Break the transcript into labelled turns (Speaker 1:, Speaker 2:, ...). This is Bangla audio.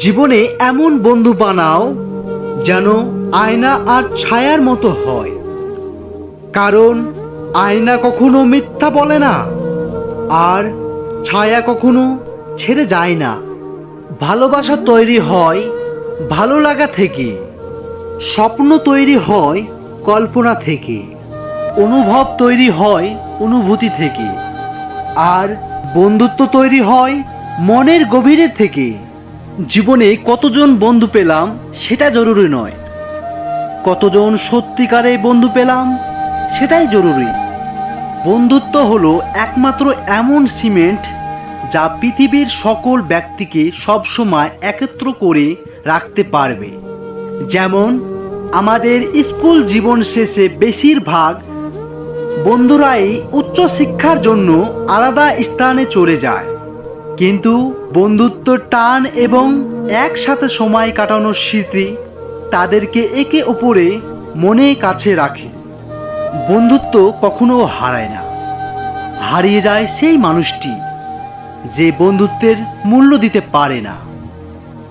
Speaker 1: জীবনে এমন বন্ধু বানাও যেন আয়না আর ছায়ার মতো হয়, কারণ আয়না কখনো মিথ্যা বলে না, আর ছায়া কখনো ছেড়ে যায় না। ভালোবাসা তৈরি হয় ভালো লাগা থেকে, স্বপ্ন তৈরি হয় কল্পনা থেকে, অনুভব তৈরি হয় অনুভূতি থেকে, আর বন্ধুত্ব তৈরি হয় মনের গভীরে থেকে। জীবনে কতজন বন্ধু পেলাম সেটা জরুরি নয়, কতজন সত্যিকারের বন্ধু পেলাম সেটাই জরুরি। বন্ধুত্ব হলো একমাত্র এমন সিমেন্ট যা পৃথিবীর সকল ব্যক্তিকে সবসময় একত্র করে রাখতে পারবে। যেমন আমাদের স্কুল জীবন শেষে বেশিরভাগ বন্ধুরাই উচ্চশিক্ষার জন্য আলাদা স্থানে চলে যায়, কিন্তু বন্ধুত্ব টান এবং একসাথে সময় কাটানোর স্মৃতি তাদেরকে একে অপরে মনে কাছে রাখে। বন্ধুত্ব কখনো হারায় না, হারিয়ে যায় সেই মানুষটি যে বন্ধুত্বের মূল্য দিতে পারে না।